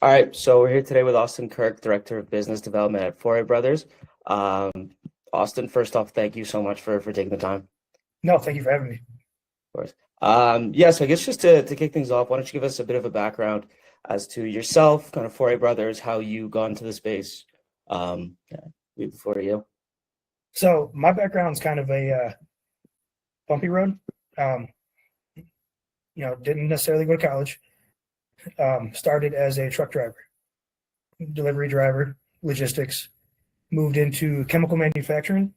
All right, so we're here today with Austin Kirk, Director of Business Development at FaureBrothers. Austin, first off, thank you so much for taking the time. No, thank you for having me. Of course. So I guess just to kick things off, why don't you give us a bit of a background as to yourself, kind of FaureBrothers, how you got into the space before you. So my background is kind of a bumpy road. Didn't necessarily go to college. Started as a truck driver, delivery driver, logistics, moved into chemical manufacturing.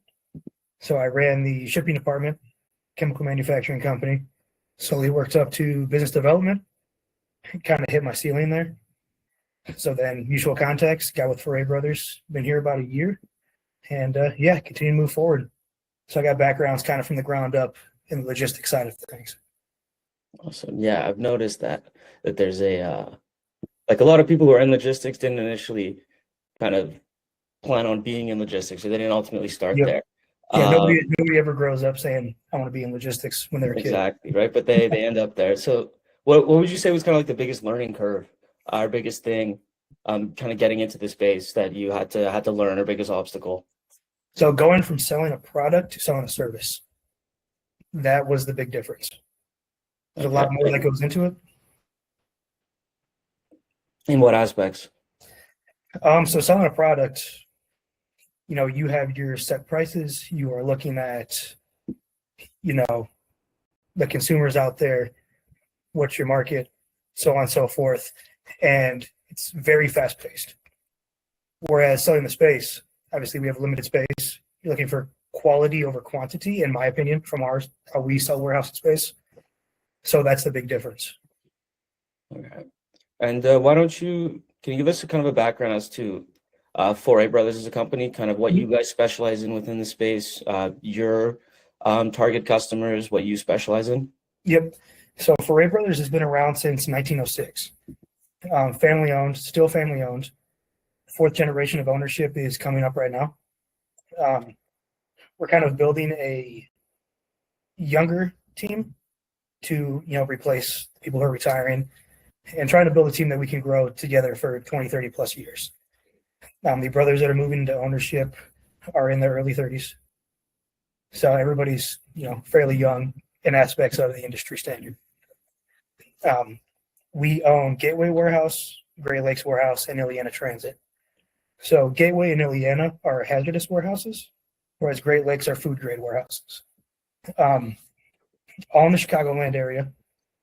So I ran the shipping department, chemical manufacturing company, slowly worked up to business development, kind of hit my ceiling there. So then mutual contacts, got with FaureBrothers, been here about a year, and continue to move forward. So I got backgrounds kind of from the ground up in the logistics side of things. Awesome. Yeah, I've noticed that there's a lot of people who are in logistics didn't initially kind of plan on being in logistics, or they didn't ultimately start there. Yeah, nobody ever grows up saying I want to be in logistics when they're a kid. Exactly, right? But they end up there. So what would you say was kind of like the biggest learning curve, our biggest thing, kind of getting into the space that you had to learn, or biggest obstacle? So going from selling a product to selling a service, that was the big difference. There's a lot more that goes into it. In what aspects? So selling a product, you have your set prices. You are looking at, the consumers out there, what's your market, so on and so forth. And it's very fast paced. Whereas selling the space, obviously we have limited space. You're looking for quality over quantity, in my opinion, from how we sell warehouse space. So that's the big difference. Okay. And can you give us a kind of a background as to FaureBrothers as a company, kind of what you guys specialize in within the space, your target customers, what you specialize in? Yep. So FaureBrothers has been around since 1906. Family owned, still family owned. Fourth generation of ownership is coming up right now. We're kind of building a younger team to replace people who are retiring, and trying to build a team that we can grow together for 20, 30 plus years. The brothers that are moving into ownership are in their early 30s. So everybody's, fairly young in aspects of the industry standard. We own Gateway Warehouse, Great Lakes Warehouse, and Ileana Transit. So Gateway and Ileana are hazardous warehouses, whereas Great Lakes are food grade warehouses. All in the Chicagoland area,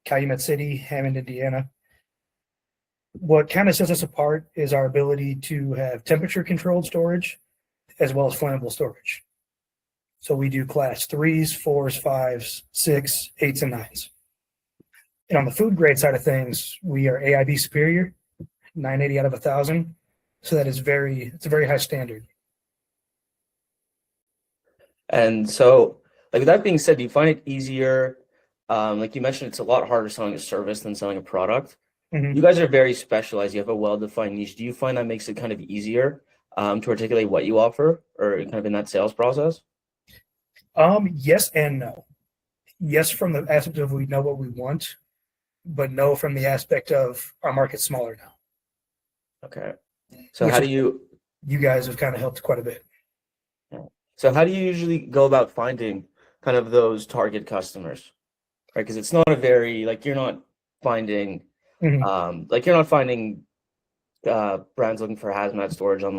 Calumet City, Hammond, Indiana. What kind of sets us apart is our ability to have temperature controlled storage as well as flammable storage. So we do class 3s, 4s, 5s, 6, 8s, and 9s. And on the food grade side of things, we are AIB superior, 980 out of 1,000. So that is it's a very high standard. And so, with that being said, do you find it easier? Like you mentioned, it's a lot harder selling a service than selling a product. Mm-hmm. You guys are very specialized. You have a well-defined niche. Do you find that makes it kind of easier to articulate what you offer, or kind of in that sales process? Yes and no. Yes, from the aspect of we know what we want, but no from the aspect of our market's smaller now. Okay. So how do you guys have kind of helped quite a bit. So how do you usually go about finding kind of those target customers, right? Because it's not a very, you're not finding, brands looking for hazmat storage on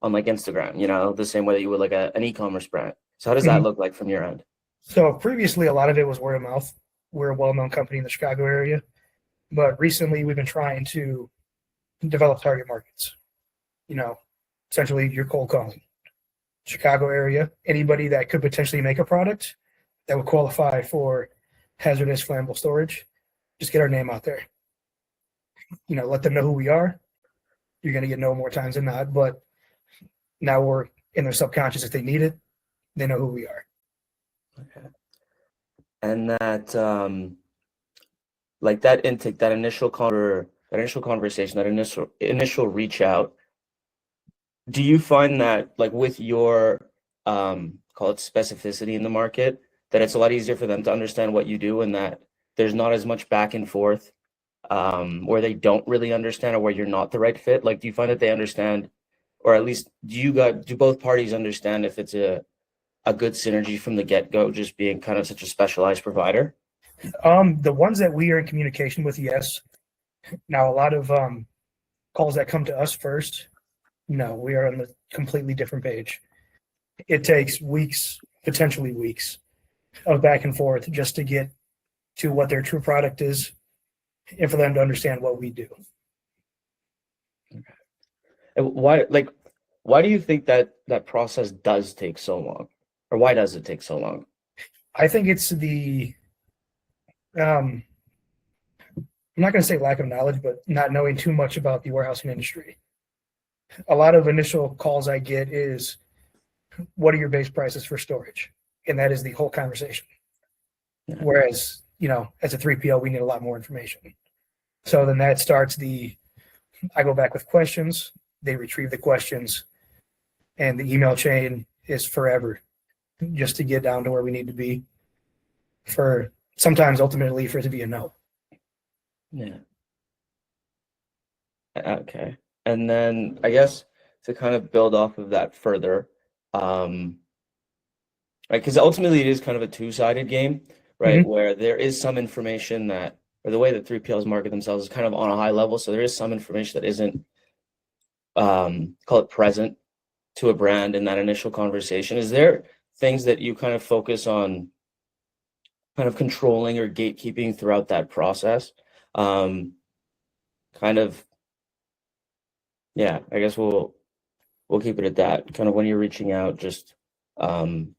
Instagram, the same way that you would like an e-commerce brand. So how does that look like from your end? So previously, a lot of it was word of mouth. We're a well-known company in the Chicago area, but recently we've been trying to develop target markets. Essentially your cold calling. Chicago area, anybody that could potentially make a product that would qualify for hazardous flammable storage, just get our name out there. Let them know who we are. You're going to get no more times than not, but now we're in their subconscious. If they need it, they know who we are. Okay. And that, that intake, that initial conversation, that initial reach out, do you find that with your call it specificity in the market, that it's a lot easier for them to understand what you do, and that there's not as much back and forth where they don't really understand or where you're not the right fit? Like, do you find that they understand, or at least do both parties understand if it's a good synergy from the get-go, just being kind of such a specialized provider? The ones that we are in communication with, yes. Now, a lot of calls that come to us first, no, we are on a completely different page. It takes weeks, potentially weeks, of back and forth just to get to what their true product is and for them to understand what we do. And why do you think that process does take so long? Or why does it take so long? I think it's I'm not going to say lack of knowledge, but not knowing too much about the warehousing industry. A lot of initial calls I get is, what are your base prices for storage? And that is the whole conversation. Yeah. Whereas, as a 3PL, we need a lot more information. So then that starts I go back with questions, they retrieve the questions, and the email chain is forever just to get down to where we need to be for sometimes ultimately for it to be a no. Yeah. Okay. And then I guess to kind of build off of that further, right, because ultimately it is kind of a two-sided game, right? Mm-hmm. Where there is some information that, or the way that 3PLs market themselves is kind of on a high level. So there is some information that isn't, call it present to a brand in that initial conversation. Is there things that you kind of focus on kind of controlling or gatekeeping throughout that process? Kind of, yeah, I guess we'll keep it at that. Kind of when you're reaching out, just sorry,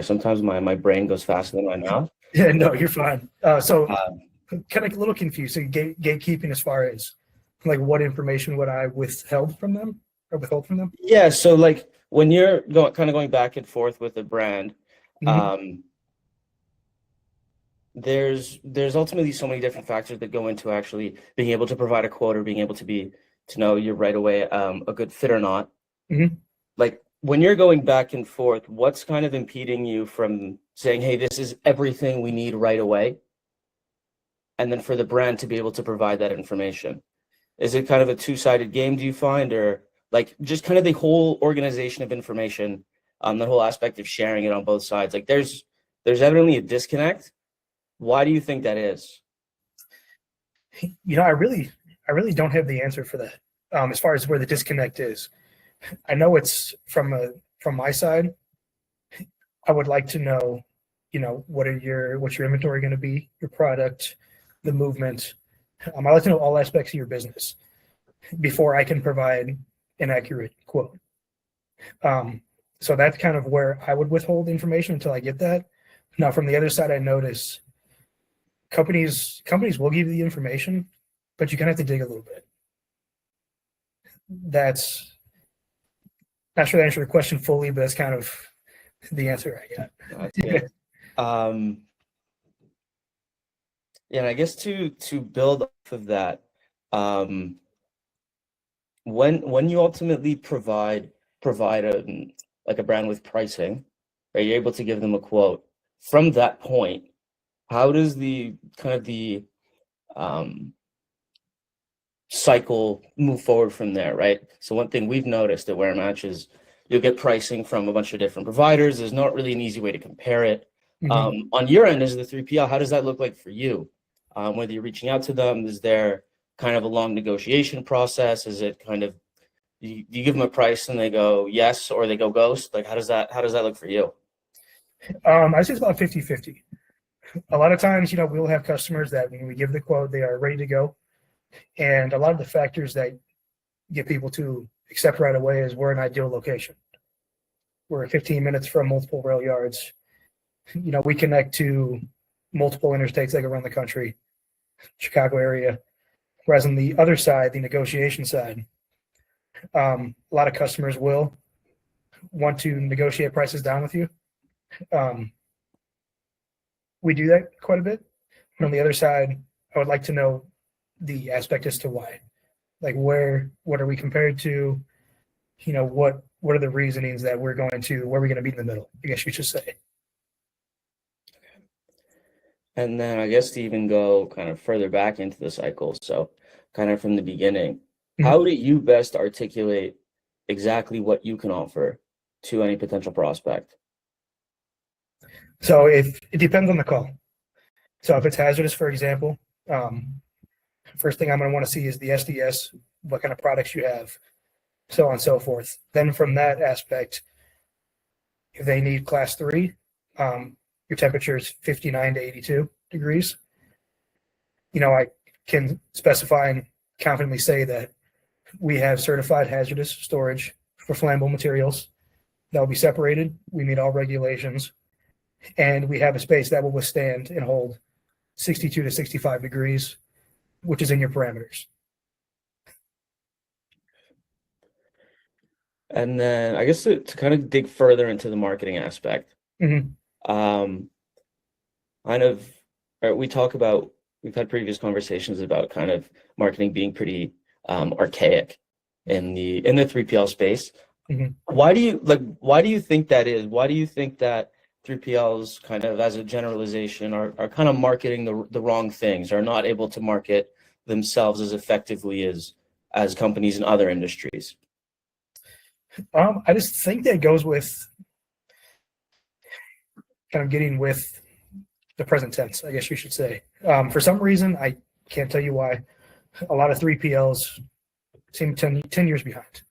sometimes my brain goes faster than my mouth. Yeah, no, you're fine. So kind of a little confused. So gatekeeping as far as like what information would I withhold from them? Yeah, so like when you're going back and forth with a brand, mm-hmm. There's ultimately so many different factors that go into actually being able to provide a quote or being able to know you're right away a good fit or not. Mm-hmm. Like when you're going back and forth, what's kind of impeding you from saying, hey, this is everything we need right away? And then for the brand to be able to provide that information. Is it kind of a two-sided game, do you find, or like just kind of the whole organization of information, the whole aspect of sharing it on both sides? Like there's evidently a disconnect. Why do you think that is? I really don't have the answer for that. As far as where the disconnect is, I know it's from my side. I would like to know, what's your inventory going to be, your product, the movement. I'd like to know all aspects of your business before I can provide an accurate quote. So that's kind of where I would withhold information until I get that. Now, from the other side, I notice companies will give you the information, but you're gonna have to dig a little bit. That's not sure to answer the question fully, but that's kind of the answer I got. Yeah, and I guess to build off of that, when you ultimately provide a brand with pricing, right, you're able to give them a quote. From that point, how does the cycle move forward from there, right? So one thing we've noticed at WearMatch is you'll get pricing from a bunch of different providers. There's not really an easy way to compare it. Mm-hmm. On your end as the 3PL, how does that look like for you? Whether you're reaching out to them, is there kind of a long negotiation process? Is it kind of you give them a price and they go yes, or they go ghost? Like how does that look for you? I say it's about 50-50. A lot of times, we'll have customers that when we give the quote, they are ready to go. And a lot of the factors that get people to accept right away is we're an ideal location. We're 15 minutes from multiple rail yards. We connect to multiple interstates that go around the country, Chicago area. Whereas on the other side, the negotiation side, a lot of customers will want to negotiate prices down with you. We do that quite a bit. And on the other side, I would like to know the aspect as to why. Like what are we compared to? What are the reasonings that where are we going to meet in the middle? I guess you should say. And then I guess to even go kind of further back into the cycle, so kind of from the beginning, how do you best articulate exactly what you can offer to any potential prospect? So if it depends on the call. So if it's hazardous, for example, first thing I'm going to want to see is the SDS, what kind of products you have, so on and so forth. Then from that aspect, if they need class 3, your temperature is 59 to 82 degrees. I can specify and confidently say that we have certified hazardous storage for flammable materials that will be separated. We meet all regulations, and we have a space that will withstand and hold 62 to 65 degrees, which is in your parameters. And then I guess to kind of dig further into the marketing aspect, kind of, we've had previous conversations about kind of marketing being pretty archaic in the 3PL space. Why do you think that is? Why do you think that 3PLs kind of as a generalization are kind of marketing the wrong things, are not able to market themselves as effectively as companies in other industries? I just think that goes with kind of getting with the present tense, I guess you should say. For some reason, I can't tell you why, a lot of 3PLs seem 10 years behind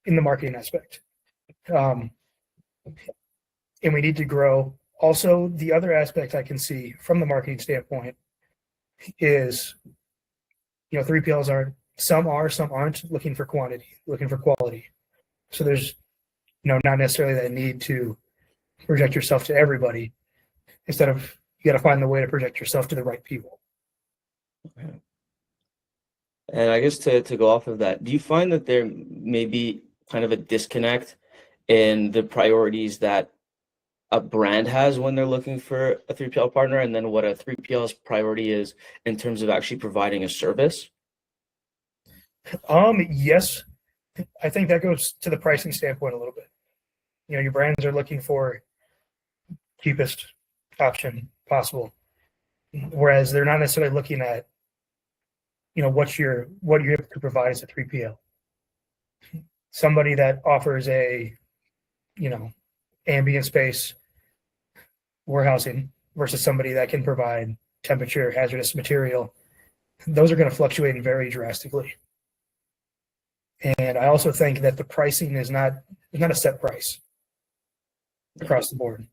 in the marketing aspect. And we need to grow. Also, the other aspect I can see from the marketing standpoint is, 3PLs some aren't looking for quantity, looking for quality. So there's, not necessarily that need to project yourself to everybody. Instead of, you got to find the way to project yourself to the right people. Okay. And I guess to go off of that, do you find that there may be kind of a disconnect in the priorities that a brand has when they're looking for a 3PL partner, and then what a 3PL's priority is in terms of actually providing a service? Yes, I think that goes to the pricing standpoint a little bit. Your brands are looking for cheapest option possible, whereas they're not necessarily looking at, what you're able to provide as a 3PL. Somebody that offers a, ambient space warehousing versus somebody that can provide temperature hazardous material, those are going to fluctuate and vary drastically. And I also think that the pricing is not a set price across the board.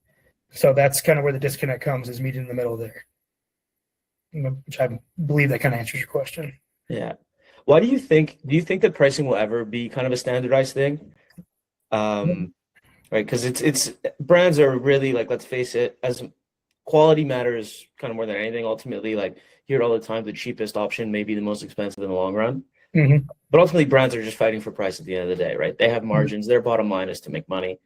So that's kind of where the disconnect comes, is meeting in the middle there. Which I believe that kind of answers your question. Yeah. Why do you think that pricing will ever be kind of a standardized thing? Right, because it's brands are really, like, let's face it, as quality matters kind of more than anything. Ultimately, like, you hear it all the time, the cheapest option may be the most expensive in the long run. But ultimately, brands are just fighting for price at the end of the day, right? They have margins. Their bottom line is to make money.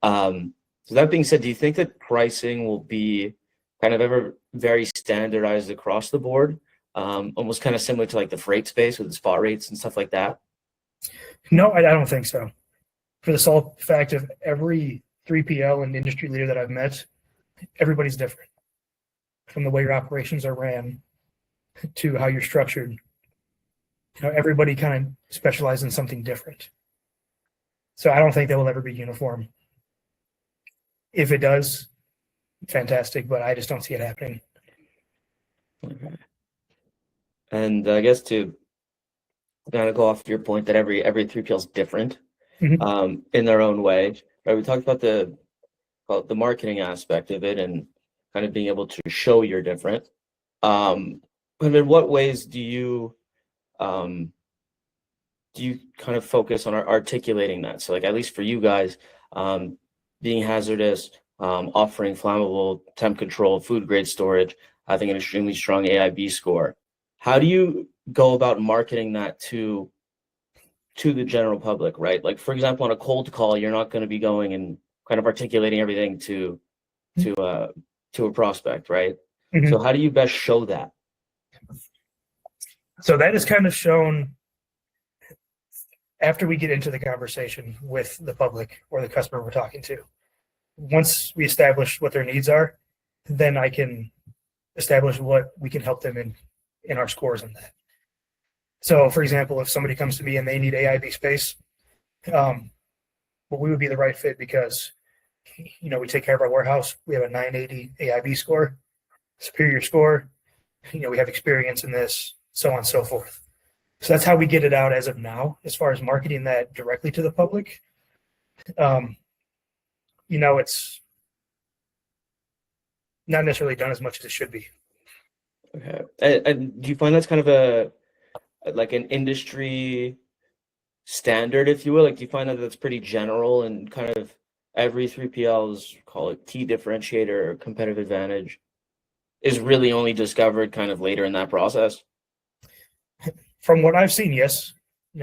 So that being said, do you think that pricing will be kind of ever very standardized across the board, almost kind of similar to like the freight space with the spot rates and stuff like that? No, I don't think so. For the sole fact of every 3PL and industry leader that I've met, everybody's different. From the way your operations are ran to how you're structured, everybody kind of specializes in something different. So I don't think that will ever be uniform. If it does, fantastic, but I just don't see it happening. Okay. And I guess to kind of go off your point that every 3PL is different in their own way, right? We talked about the marketing aspect of it and kind of being able to show you're different. And in what ways do you kind of focus on articulating that? So, like, at least for you guys, being hazardous, offering flammable, temp control, food grade storage, having an extremely strong AIB score. How do you go about marketing that to the general public, right? Like, for example, on a cold call, you're not going to be going and kind of articulating everything to a prospect, right? So how do you best show that? So that is kind of shown after we get into the conversation with the public or the customer we're talking to. Once we establish what their needs are, then I can establish what we can help them in our scores on that. So, for example, if somebody comes to me and they need AIB space, well, we would be the right fit because, we take care of our warehouse. We have a 980 AIB score, superior score. We have experience in this, so on and so forth. So that's how we get it out as of now. As far as marketing that directly to the public, it's not necessarily done as much as it should be. Okay. And do you find that's kind of like an industry standard, if you will? Like, do you find that that's pretty general and kind of every 3PL's, call it key differentiator or competitive advantage, is really only discovered kind of later in that process? From what I've seen, yes.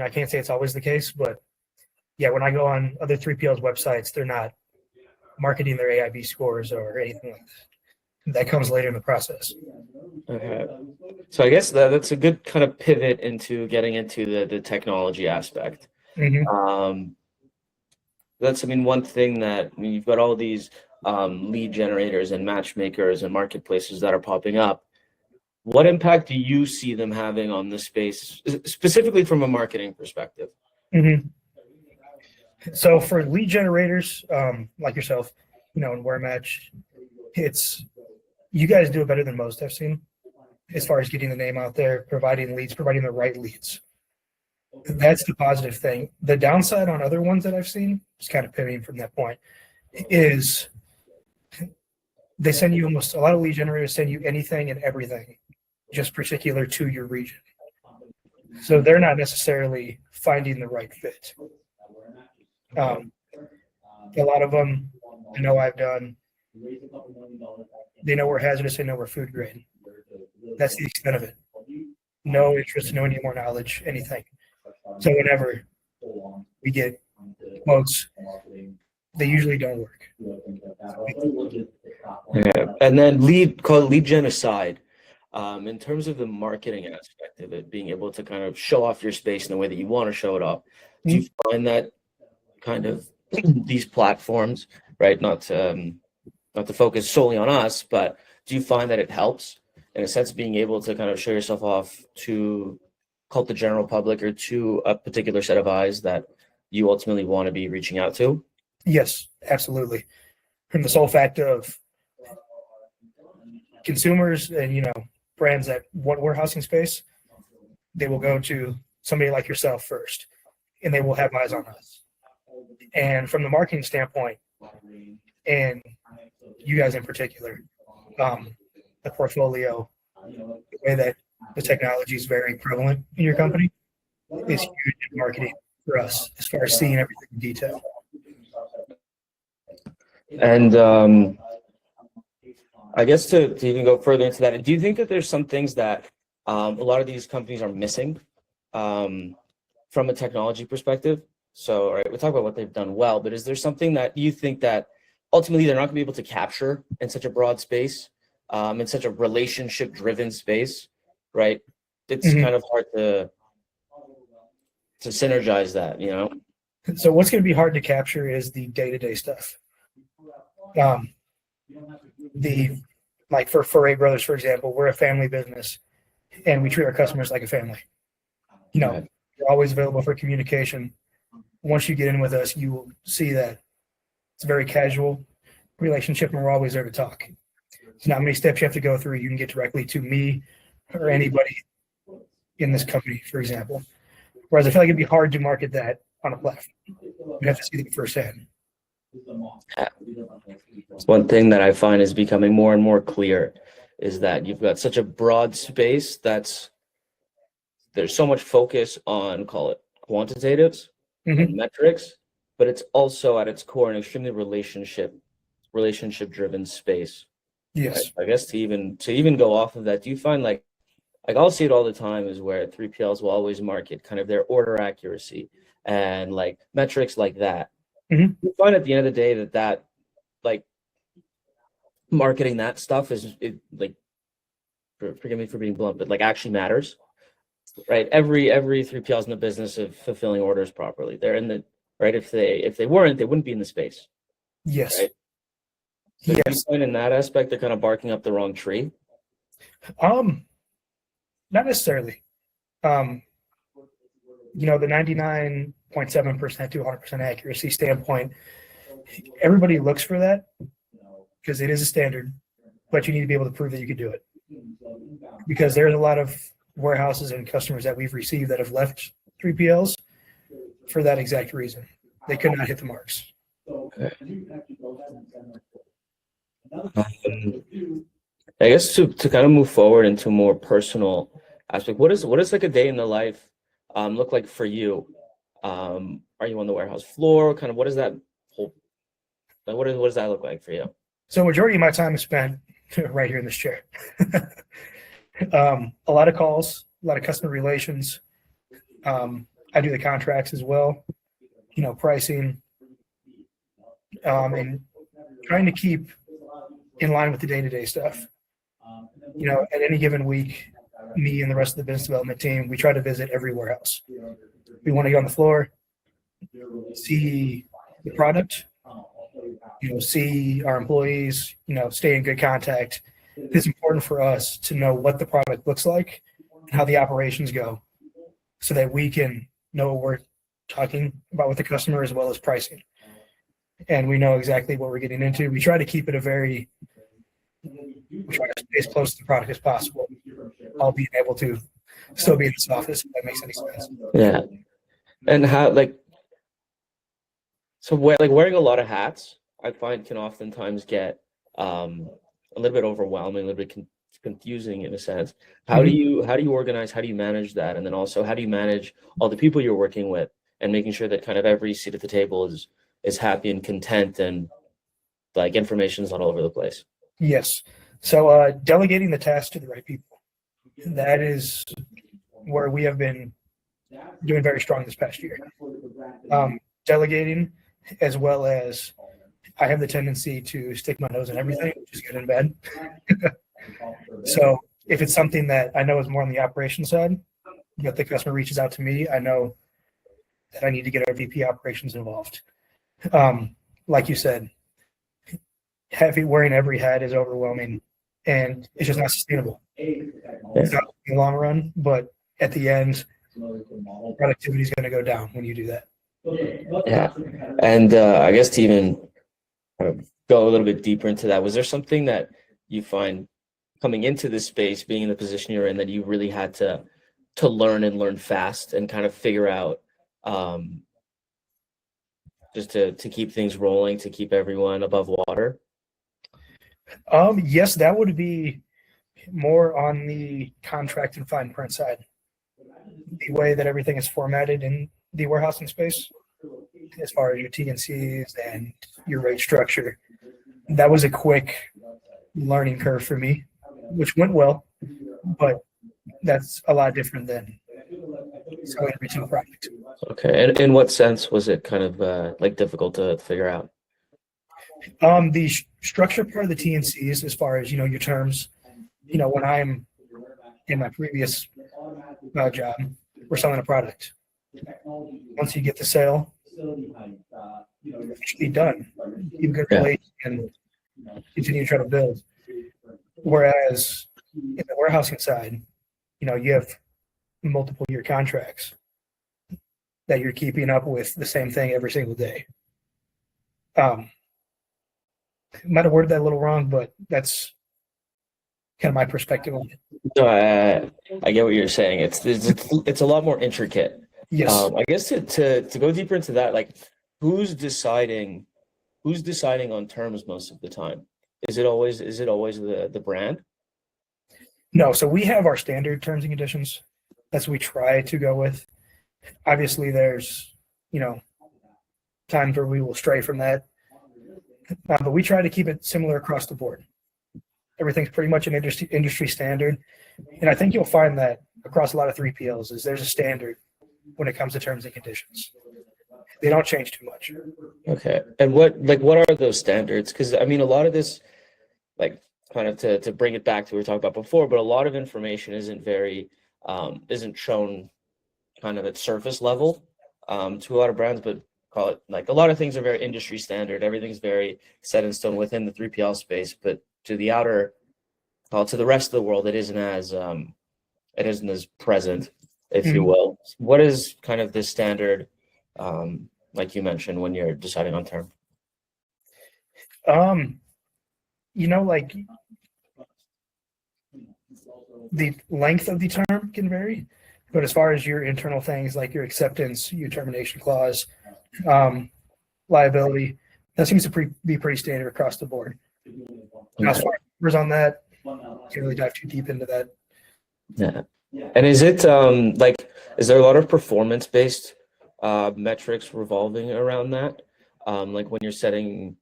I can't say it's always the case, but yeah, when I go on other 3PL's websites, they're not marketing their AIB scores or anything like that. That comes later in the process. Okay. So I guess that's a good kind of pivot into getting into the technology aspect. Mm-hmm. That's, one thing that you've got all these lead generators and matchmakers and marketplaces that are popping up. What impact do you see them having on this space, specifically from a marketing perspective? Mm-hmm. So for lead generators, like yourself, in WearMatch, you guys do it better than most I've seen, as far as getting the name out there, providing leads, providing the right leads. That's the positive thing. The downside on other ones that I've seen, just kind of pivoting from that point, is they send you a lot of lead generators send you anything and everything, just particular to your region. So they're not necessarily finding the right fit. A lot of them, I know I've done, they know we're hazardous, they know we're food grade. That's the extent of it. No interest, no any more knowledge, anything. So whenever we get quotes, they usually don't work. Yeah. And then lead gen aside, in terms of the marketing aspect of it, being able to kind of show off your space in the way that you want to show it off, do you find that kind of these platforms, right? Not to focus solely on us, but do you find that it helps in a sense being able to kind of show yourself off to call the general public or to a particular set of eyes that you ultimately want to be reaching out to? Yes, absolutely. From the sole fact of consumers and brands that want warehousing space, they will go to somebody like yourself first, and they will have eyes on us. And from the marketing standpoint, and you guys in particular, the portfolio, the way that the technology is very prevalent in your company is huge in marketing for us as far as seeing everything in detail. And I guess to even go further into that, do you think that there's some things that a lot of these companies are missing from a technology perspective? So, all right, we'll talk about what they've done well, but is there something that you think that ultimately they're not going to be able to capture in such a broad space, in such a relationship-driven space, right? It's kind of hard to synergize that, So what's going to be hard to capture is the day-to-day stuff. Like for FaureBrothers, for example, we're a family business, and we treat our customers like a family. We're always available for communication. Once you get in with us, you will see that it's a very casual relationship, and we're always there to talk. It's not many steps you have to go through. You can get directly to me or anybody in this company, for example. Whereas I feel like it'd be hard to market that on a platform. You have to see them firsthand. It's one thing that I find is becoming more and more clear is that you've got such a broad space there's so much focus on, call it quantitatives, metrics, but it's also at its core an extremely relationship driven space. Yes. I guess to even go off of that, do you find like I'll see it all the time is where 3PLs will always market kind of their order accuracy and like metrics like that. You find at the end of the day that like marketing that stuff like, forgive me for being blunt, but like actually matters, right? Every 3PL is in the business of fulfilling orders properly. They're in the right. If they weren't, they wouldn't be in the space. Yes. Right? So yes. You find in that aspect they're kind of barking up the wrong tree. Not necessarily. The 99.7% to 100% accuracy standpoint, everybody looks for that because it is a standard, but you need to be able to prove that you can do it. Because there's a lot of warehouses and customers that we've received that have left 3PLs for that exact reason. They could not hit the marks. Okay. I guess to kind of move forward into more personal aspect, what is like a day in the life look like for you? Are you on the warehouse floor? Kind of what does that whole like what does that look like for you? So majority of my time is spent right here in this chair. A lot of calls, a lot of customer relations. I do the contracts as well, pricing, and trying to keep in line with the day-to-day stuff. At any given week, me and the rest of the business development team, we try to visit every warehouse. We want to get on the floor, see the product, see our employees, stay in good contact. It's important for us to know what the product looks like and how the operations go so that we can know what we're talking about with the customer as well as pricing. And we know exactly what we're getting into. We try to keep it we try to stay as close to the product as possible, while being able to still be in this office, if that makes any sense. Yeah. And how, wearing a lot of hats, I find can oftentimes get a little bit overwhelming, a little bit confusing in a sense. How do you organize? How do you manage that? And then also, how do you manage all the people you're working with and making sure that kind of every seat at the table is happy and content and information is not all over the place? Yes. So delegating the task to the right people. That is where we have been doing very strong this past year. Delegating, as well as I have the tendency to stick my nose in everything, which is good and bad. So if it's something that I know is more on the operations side, but the customer reaches out to me, I know that I need to get our VP operations involved. Like you said, wearing every hat is overwhelming, and it's just not sustainable. It's not in the long run, but at the end, productivity is going to go down when you do that. Yeah. And I guess to even go a little bit deeper into that, was there something that you find coming into this space, being in the position you're in, that you really had to learn fast and kind of figure out just to keep things rolling, to keep everyone above water? Yes, that would be more on the contract and fine print side. The way that everything is formatted in the warehousing space, as far as your T&Cs and your rate structure, that was a quick learning curve for me, which went well, but that's a lot different than selling a retail product. Okay. And in what sense was it kind of difficult to figure out? The structure part of the T&Cs, as far as, your terms, when I'm in my previous job, we're selling a product. Once you get the sale, you're officially done. Keep a good relation and continue to try to build. Whereas in the warehousing side, you have multiple year contracts that you're keeping up with the same thing every single day. Might have worded that a little wrong, but that's kind of my perspective on it. No, I get what you're saying. It's a lot more intricate. Yes. I guess to go deeper into that, who's deciding on terms most of the time? Is it always the brand? No, so we have our standard terms and conditions. That's what we try to go with. Obviously, there's times where we will stray from that, but we try to keep it similar across the board. Everything's pretty much an industry standard, and I think you'll find that across a lot of 3PLs is there's a standard when it comes to terms and conditions. They don't change too much. Okay, and what are those standards? Because a lot of this, kind of to bring it back to what we were talking about before, but a lot of information isn't shown kind of at surface level to a lot of brands, but call it a lot of things are very industry standard. Everything's very set in stone within the 3PL space, but to the outer to the rest of the world, it isn't as present, if you will. What is kind of the standard, like you mentioned, when you're deciding on term? Like the length of the term can vary, but as far as your internal things like your acceptance, your termination clause, liability, that seems to be pretty standard across the board. Now, as far as on that, can't really dive too deep into that. Yeah. And is it is there a lot of performance-based metrics revolving around that? Like when you're setting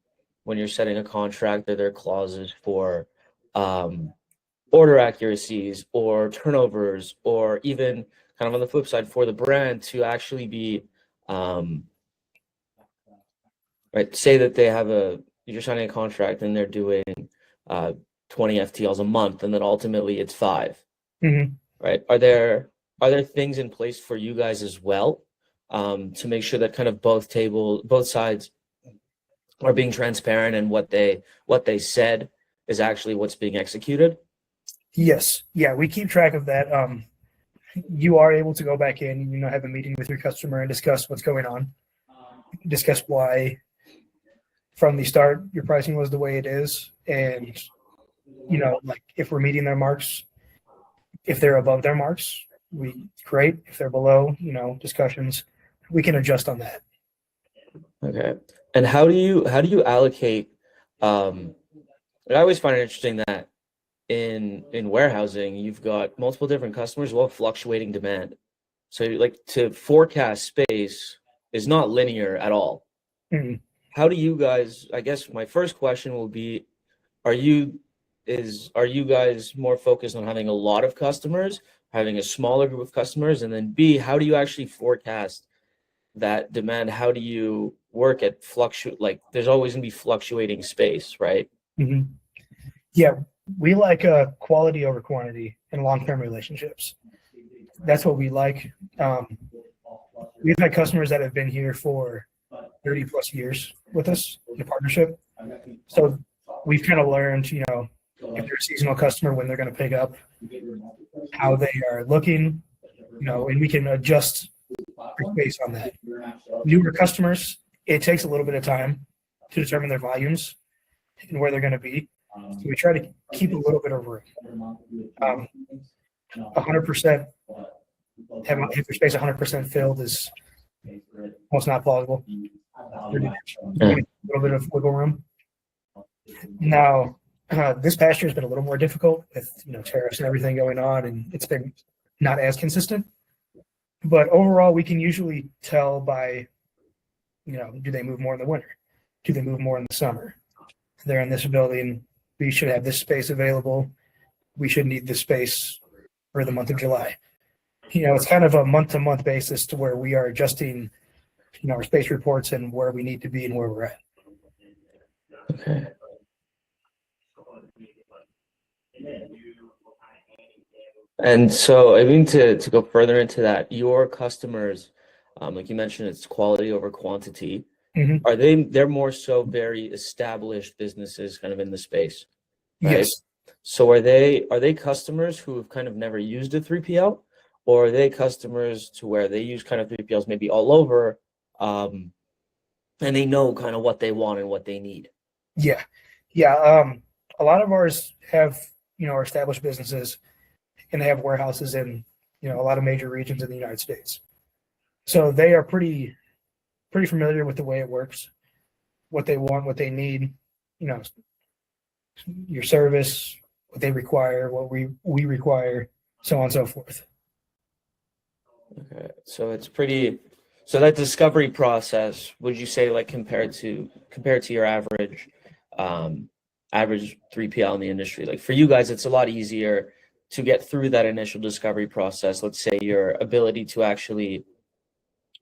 a contract, are there clauses for order accuracies or turnovers, or even kind of on the flip side for the brand to actually be right? Say that you're signing a contract and they're doing 20 FTLs a month, and then ultimately it's 5. Right? Are there things in place for you guys as well, to make sure that kind of both sides are being transparent and what they said is actually what's being executed? Yes. Yeah, we keep track of that. You are able to go back in, have a meeting with your customer and discuss what's going on, discuss why from the start your pricing was the way it is, and like if we're meeting their marks, if they're above their marks, great. If they're below, discussions, we can adjust on that. Okay. And how do you allocate? I always find it interesting that in warehousing, you've got multiple different customers, well, fluctuating demand. So like to forecast space is not linear at all. How do you guys, I guess my first question will be, are you guys more focused on having a lot of customers, having a smaller group of customers? And then B, how do you actually forecast that demand? How do you work at there's always gonna be fluctuating space, right? Yeah, we like quality over quantity and long-term relationships. That's what we like. We've had customers that have been here for 30 plus years with us in a partnership. So we've kind of learned, if you're a seasonal customer, when they're going to pick up, how they are looking, and we can adjust based on that. Newer customers, it takes a little bit of time to determine their volumes and where they're going to be. So we try to keep a little bit of room. 100% have your space 100% filled is almost not plausible. A little bit of wiggle room. Now, this past year has been a little more difficult with tariffs and everything going on, and it's been not as consistent. But overall, we can usually tell by, do they move more in the winter? Do they move more in the summer? They're in this building. We should have this space available. We should need this space for the month of July. It's kind of a month-to-month basis to where we are adjusting, our space reports and where we need to be and where we're at. Okay. And so, I mean, to go further into that, your customers, like you mentioned, it's quality over quantity. Are they're more so very established businesses kind of in the space, right? Yes. So are they customers who have kind of never used a 3PL, or are they customers to where they use kind of 3PLs maybe all over, and they know kind of what they want and what they need? Yeah. A lot of ours have, are established businesses, and they have warehouses in, a lot of major regions in the United States. So they are pretty familiar with the way it works, what they want, what they need, your service, what they require, what we require, so on and so forth. Okay, so so that discovery process, would you say, like compared to your average 3PL in the industry, like for you guys, it's a lot easier to get through that initial discovery process? Let's say your ability to actually,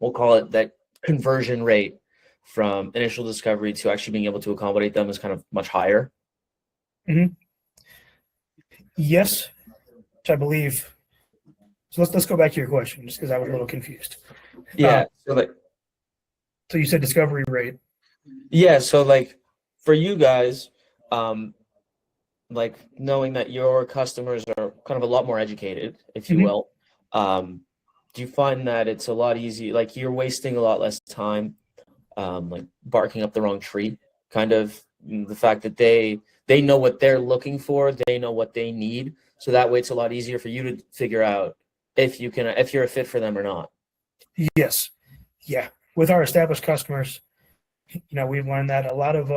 we'll call it that conversion rate from initial discovery to actually being able to accommodate them is kind of much higher. Yes, which I believe. So let's go back to your question, just because I was a little confused. Yeah. So you said discovery rate. Yeah. So like for you guys, like knowing that your customers are kind of a lot more educated, if you will, do you find that it's a lot easier, like you're wasting a lot less time, like barking up the wrong tree, kind of the fact that they know what they're looking for, they know what they need, so that way it's a lot easier for you to figure out if you're a fit for them or not. Yes. Yeah. With our established customers, we've learned that a lot of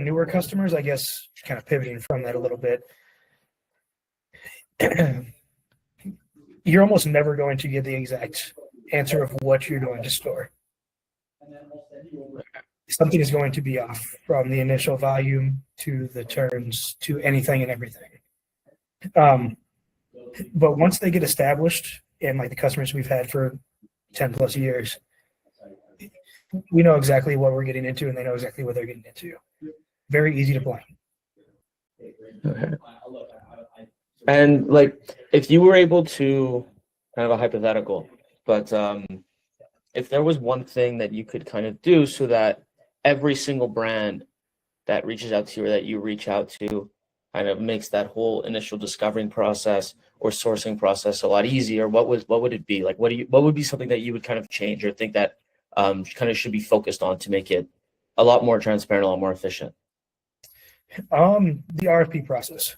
newer customers, I guess, kind of pivoting from that a little bit, you're almost never going to get the exact answer of what you're going to store. Something is going to be off, from the initial volume to the turns to anything and everything. But once they get established, and like the customers we've had for 10 plus years, we know exactly what we're getting into and they know exactly what they're getting into. Very easy to plan. Okay. And like, if you were able to, kind of a hypothetical, but if there was one thing that you could kind of do so that every single brand that reaches out to you or that you reach out to kind of makes that whole initial discovering process or sourcing process a lot easier, what would it be? Like, what would be something that you would kind of change or think that kind of should be focused on to make it a lot more transparent, a lot more efficient? The RFP process,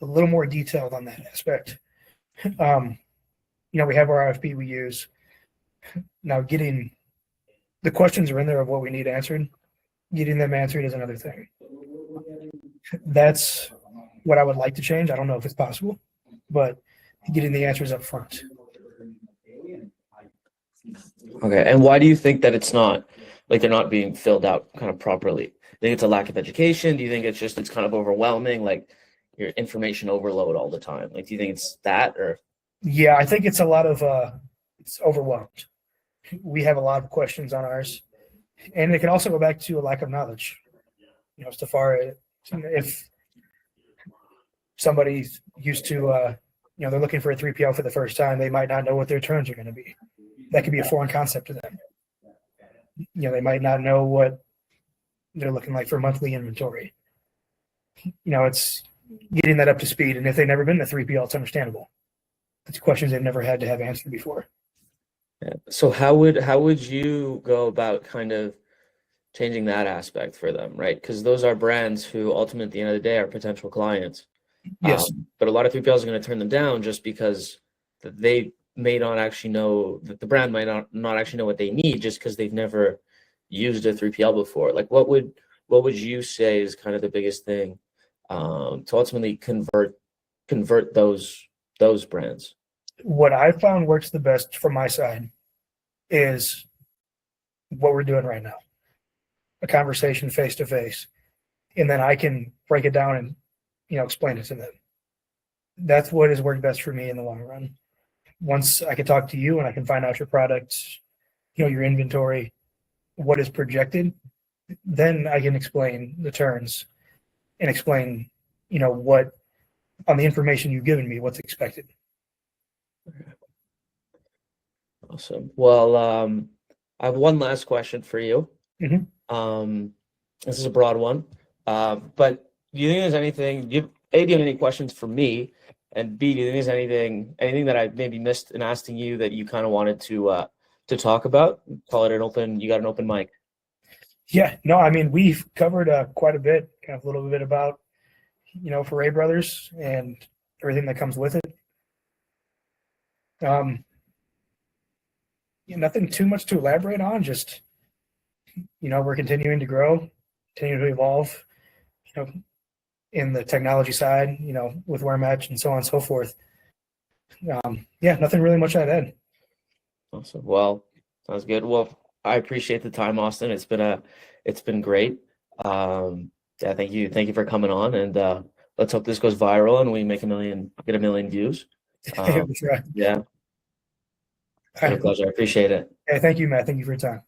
a little more detailed on that aspect. We have our RFP we use. Now, getting the questions are in there of what we need answered. Getting them answered is another thing. That's what I would like to change. I don't know if it's possible, but getting the answers up front. Okay. And why do you think that it's not, like, they're not being filled out kind of properly? Do you think it's a lack of education? Do you think it's kind of overwhelming, like your information overload all the time? Like, do you think it's that, or? Yeah, I think it's a lot of, it's overwhelmed. We have a lot of questions on ours, and it can also go back to a lack of knowledge. So far, if somebody's used to, they're looking for a 3PL for the first time, they might not know what their terms are going to be. That could be a foreign concept to them. They might not know what they're looking like for monthly inventory. It's getting that up to speed. And if they've never been to 3PL, it's understandable. It's questions they've never had to have answered before. Yeah. So how would you go about kind of changing that aspect for them, right? Because those are brands who ultimately at the end of the day are potential clients. Yes. But a lot of 3PLs are going to turn them down just because they may not actually know, that the brand might not actually know what they need, just because they've never used a 3PL before. Like, what would you say is kind of the biggest thing to ultimately convert those brands? What I found works the best from my side is what we're doing right now. A conversation face to face. And then I can break it down and, explain it to them. That's what has worked best for me in the long run. Once I can talk to you and I can find out your products, your inventory, what is projected, then I can explain the turns and explain, what on the information you've given me, what's expected. Awesome. Well, I have one last question for you. Mm-hmm. This is a broad one, but do you think there's anything? Do you have any questions for me? And B, do you think there's anything that I maybe missed in asking you that you kind of wanted to talk about? Call it you got an open mic. Yeah, no, I mean, we've covered quite a bit, kind of a little bit about, FaureBrothers and everything that comes with it. Nothing too much to elaborate on, just, we're continuing to grow, continuing to evolve, in the technology side, with WearMatch and so on and so forth. Nothing really much I'd add. Awesome. Well, sounds good. Well, I appreciate the time, Austin. It's been great. Thank you for coming on, and let's hope this goes viral and we get a million views. That's right. Yeah. It's been a pleasure. I appreciate it. Yeah, thank you, Matt. Thank you for your time.